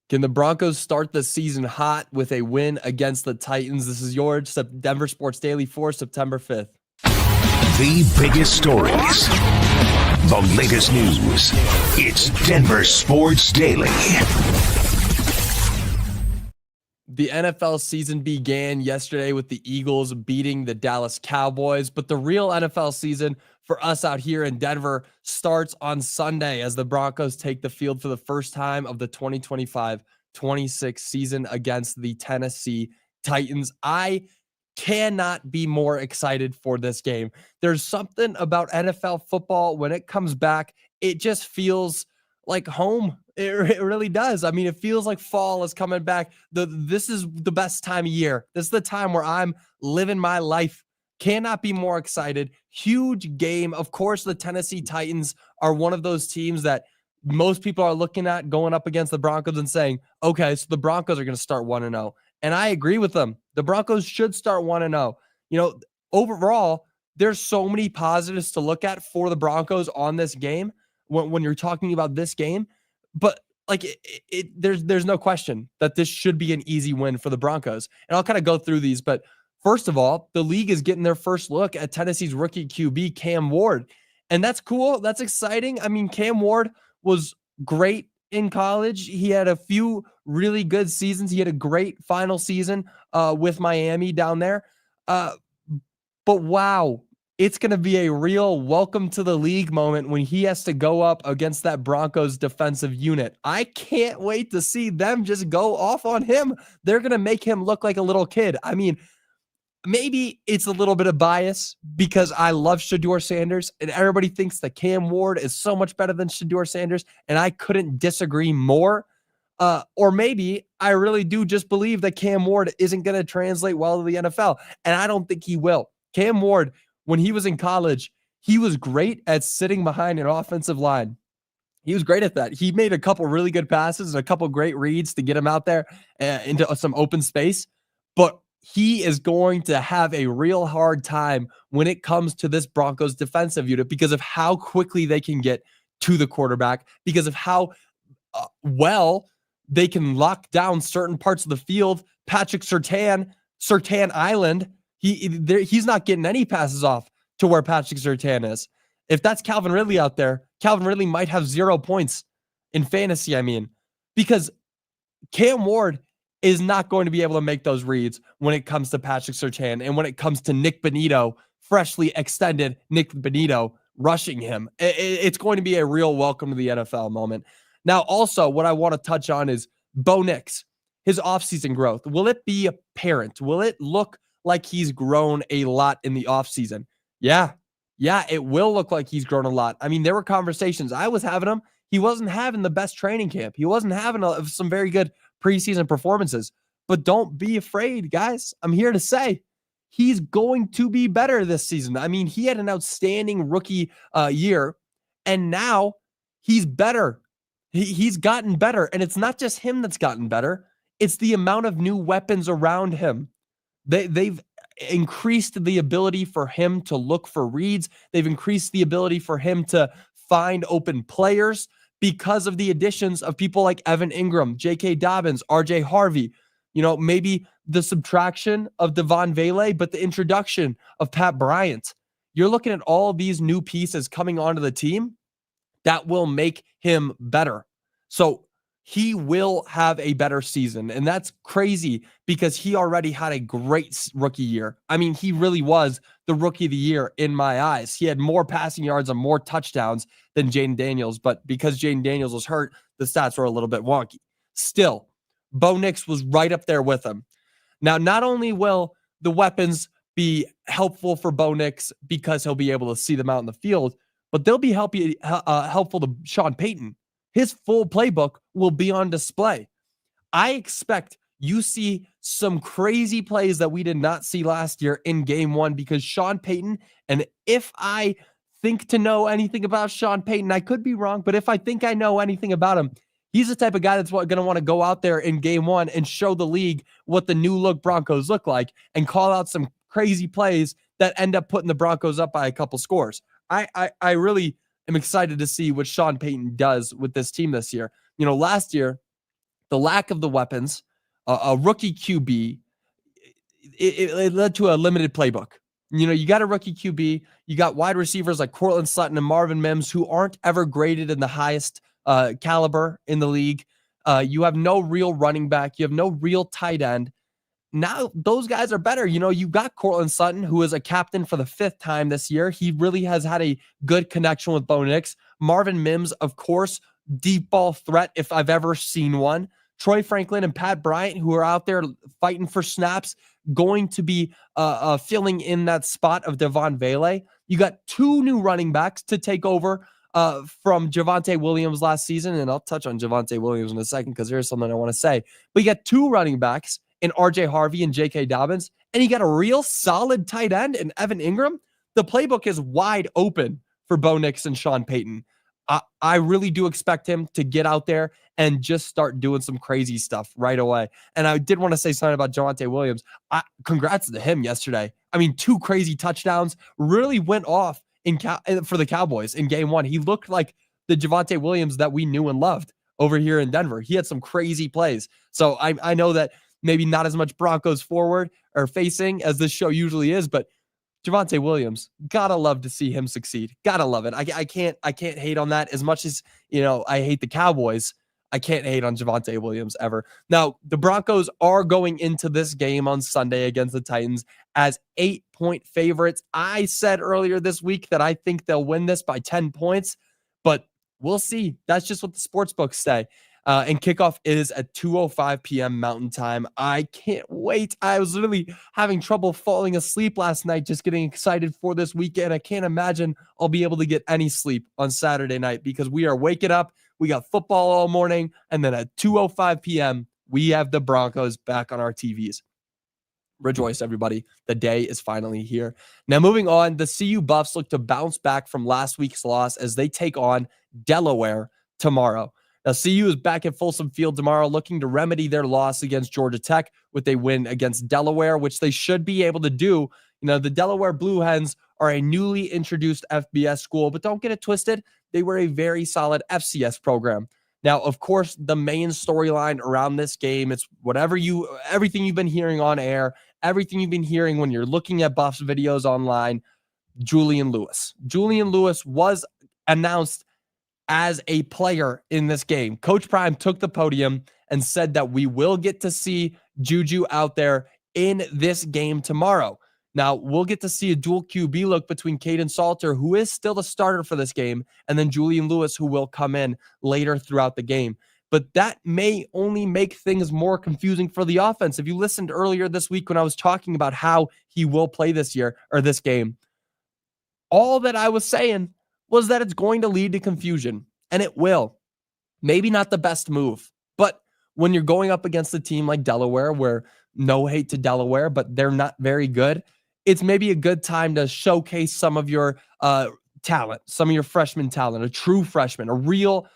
Can the Broncos start the season hot with a win against the Titans? This is your Denver Sports Daily for September 5th. The biggest stories, the latest news. It's Denver Sports Daily. The NFL season began yesterday with the Eagles beating the Dallas Cowboys, but the real NFL season for us out here in Denver starts on Sunday as the Broncos take the field for the first time of the 2025-26 season against the Tennessee Titans. I cannot be more excited for this game. There's something about NFL football when it comes back, it just feels like home. It really does. I mean, it feels like fall is coming back. This is the best time of year. This is the time where I'm living my life. Cannot be more excited. Huge game. Of course, the Tennessee Titans are one of those teams that most people are looking at going up against the Broncos and saying, okay, so the Broncos are going to start 1-0. And I agree with them. The Broncos should start 1-0. Overall, there's so many positives to look at for the Broncos on this game when you're talking about this game. But there's no question that this should be an easy win for the Broncos. And I'll kind of go through these. But first of all, the league is getting their first look at Tennessee's rookie QB, Cam Ward. And that's cool. That's exciting. I mean, Cam Ward was great in college. He had a few really good seasons. He had a great final season with Miami down there. But wow, it's going to be a real welcome to the league moment when he has to go up against that Broncos defensive unit. I can't wait to see them just go off on him. They're going to make him look like a little kid. I mean, maybe it's a little bit of bias because I love Shedeur Sanders and everybody thinks that Cam Ward is so much better than Shedeur Sanders, and I couldn't disagree more. Or maybe I really do just believe that Cam Ward isn't going to translate well to the NFL, and I don't think he will. Cam Ward, when he was in college, he was great at sitting behind an offensive line. He was great at that. He made a couple really good passes and a couple great reads to get him out there into some open space, but he is going to have a real hard time when it comes to this Broncos defensive unit because of how quickly they can get to the quarterback, because of how well they can lock down certain parts of the field. Patrick Surtain Island, he's not getting any passes off to where Patrick Surtain is. If that's Calvin Ridley out there, Calvin Ridley might have 0 points in fantasy, because Cam Ward is not going to be able to make those reads when it comes to Patrick Surtain and when it comes to Nick Bonito, freshly extended Nick Bonito rushing him. It's going to be a real welcome to the NFL moment. Now, also, what I want to touch on is Bo Nix, his offseason growth. Will it be apparent? Will it look like he's grown a lot in the offseason? Yeah, it will look like he's grown a lot. I mean, there were conversations I was having him. He wasn't having the best training camp. He wasn't having some very good preseason performances. But don't be afraid, guys. I'm here to say he's going to be better this season. I mean, he had an outstanding rookie year, and now he's better. He's gotten better, and it's not just him that's gotten better. It's the amount of new weapons around him. They've increased the ability for him to look for reads. They've increased the ability for him to find open players because of the additions of people like Evan Ingram, J.K. Dobbins, R.J. Harvey. Maybe the subtraction of Devon Vele, but the introduction of Pat Bryant. You're looking at all these new pieces coming onto the team that will make him better. So he will have a better season. And that's crazy because he already had a great rookie year. I mean, he really was the rookie of the year in my eyes. He had more passing yards and more touchdowns than Jaden Daniels. But because Jaden Daniels was hurt, the stats were a little bit wonky. Still, Bo Nix was right up there with him. Now, not only will the weapons be helpful for Bo Nix because he'll be able to see them out in the field, but they'll be helpful to Sean Payton. His full playbook will be on display. I expect you see some crazy plays that we did not see last year in game one because Sean Payton, and if I think to know anything about Sean Payton, I could be wrong, but if I think I know anything about him, he's the type of guy that's going to want to go out there in game one and show the league what the new look Broncos look like and call out some crazy plays that end up putting the Broncos up by a couple scores. I really am excited to see what Sean Payton does with this team this year. Last year, the lack of the weapons, a rookie QB, it led to a limited playbook. You got a rookie QB, you got wide receivers like Cortland Sutton and Marvin Mims who aren't ever graded in the highest caliber in the league. You have no real running back. You have no real tight end. Now those guys are better. You got Cortland Sutton, who is a captain for the 5th time this year. He really has had a good connection with Bo Nix. Marvin Mims, of course, deep ball threat if I've ever seen one. Troy Franklin and Pat Bryant, who are out there fighting for snaps, going to be filling in that spot of Devon Vele. You got 2 new running backs to take over from Javonte Williams last season, and I'll touch on Javonte Williams in a second because there's something I want to say. But you got 2 running backs in RJ Harvey and J.K. Dobbins, and you got a real solid tight end in Evan Ingram. The playbook is wide open for Bo Nix and Sean Payton. I really do expect him to get out there and just start doing some crazy stuff right away. And I did want to say something about Javonte Williams. Congrats to him yesterday. 2 crazy touchdowns, really went off for the Cowboys in game 1. He looked like the Javonte Williams that we knew and loved over here in Denver. He had some crazy plays. So I know that maybe not as much Broncos forward or facing as this show usually is, but Javonte Williams, gotta love to see him succeed. Gotta love it. I can't hate on that as much as, I hate the Cowboys. I can't hate on Javonte Williams ever. Now, the Broncos are going into this game on Sunday against the Titans as 8-point favorites. I said earlier this week that I think they'll win this by 10 points, but we'll see. That's just what the sports books say. And kickoff is at 2:05 p.m. Mountain Time. I can't wait. I was literally having trouble falling asleep last night, just getting excited for this weekend. I can't imagine I'll be able to get any sleep on Saturday night because we are waking up. We got football all morning. And then at 2:05 p.m., we have the Broncos back on our TVs. Rejoice, everybody. The day is finally here. Now, moving on, the CU Buffs look to bounce back from last week's loss as they take on Delaware tomorrow. Now, CU is back at Folsom Field tomorrow looking to remedy their loss against Georgia Tech with a win against Delaware, which they should be able to do. The Delaware Blue Hens are a newly introduced FBS school, but don't get it twisted. They were a very solid FCS program. Now, of course, the main storyline around this game, it's everything you've been hearing on air, everything you've been hearing when you're looking at Buffs videos online, Julian Lewis. Julian Lewis was announced as a player in this game. Coach Prime took the podium and said that we will get to see Juju out there in this game tomorrow. Now, we'll get to see a dual QB look between Caden Salter, who is still the starter for this game, and then Julian Lewis, who will come in later throughout the game. But that may only make things more confusing for the offense. If you listened earlier this week when I was talking about how he will play this game, all that I was saying was that it's going to lead to confusion, and it will. Maybe not the best move, but when you're going up against a team like Delaware, where no hate to Delaware, but they're not very good, it's maybe a good time to showcase some of your talent, some of your freshman talent, a true freshman, a real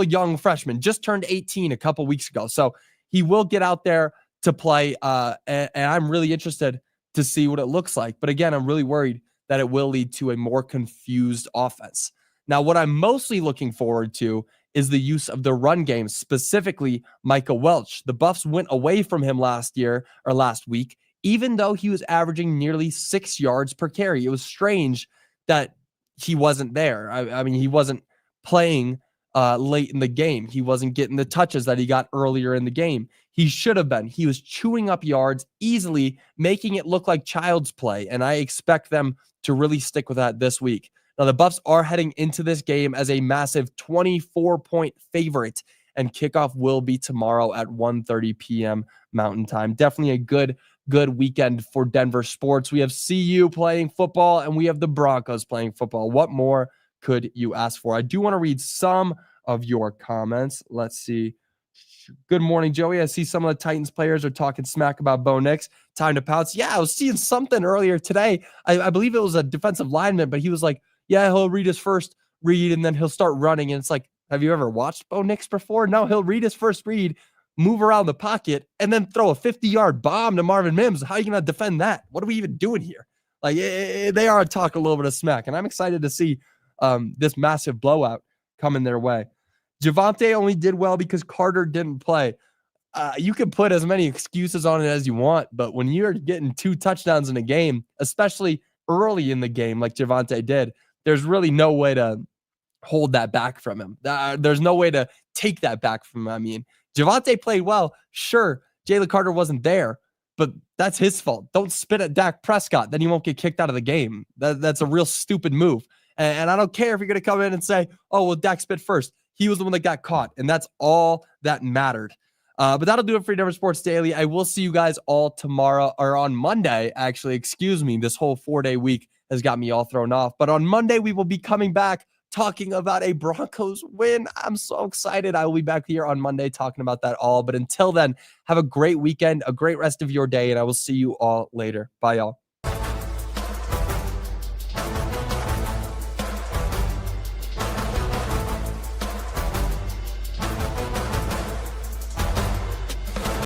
young freshman, just turned 18 a couple weeks ago. So he will get out there to play, and I'm really interested to see what it looks like. But again, I'm really worried that it will lead to a more confused offense. Now, what I'm mostly looking forward to is the use of the run game, specifically Micah Welch. The Buffs went away from him last week, even though he was averaging nearly 6 yards per carry. It was strange that he wasn't there. I mean, he wasn't playing late in the game. He wasn't getting the touches that he got earlier in the game. He should have been. He was chewing up yards easily, making it look like child's play, and I expect them to really stick with that this week. Now, the Buffs are heading into this game as a massive 24-point favorite, and kickoff will be tomorrow at 1:30 p.m. Mountain Time. Definitely a good weekend for Denver sports. We have CU playing football, and we have the Broncos playing football. What more could you ask for? I do want to read some of your comments. Let's see. Good morning, Joey. I see some of the Titans players are talking smack about Bo Nix. Time to pounce. Yeah, I was seeing something earlier today. I believe it was a defensive lineman, but he was like, yeah, he'll read his first read and then he'll start running. And it's like, have you ever watched Bo Nix before? No, he'll read his first read, move around the pocket, and then throw a 50-yard bomb to Marvin Mims. How are you going to defend that? What are we even doing here? Like, they are talking a little bit of smack, and I'm excited to see this massive blowout coming their way. Javonte only did well because Carter didn't play. You can put as many excuses on it as you want, but when you're getting 2 touchdowns in a game, especially early in the game, like Javonte did, there's really no way to hold that back from him. There's no way to take that back from him. I mean, Javonte played well. Sure, Jalen Carter wasn't there, but that's his fault. Don't spit at Dak Prescott. Then you won't get kicked out of the game. That's a real stupid move. And I don't care if you're going to come in and say, oh, well, Dak spit first. He was the one that got caught, and that's all that mattered. But that'll do it for Denver Sports Daily. I will see you guys all tomorrow, or on Monday, actually. Excuse me. This whole 4-day week has got me all thrown off. But on Monday, we will be coming back talking about a Broncos win. I'm so excited. I will be back here on Monday talking about that all. But until then, have a great weekend, a great rest of your day, and I will see you all later. Bye, y'all.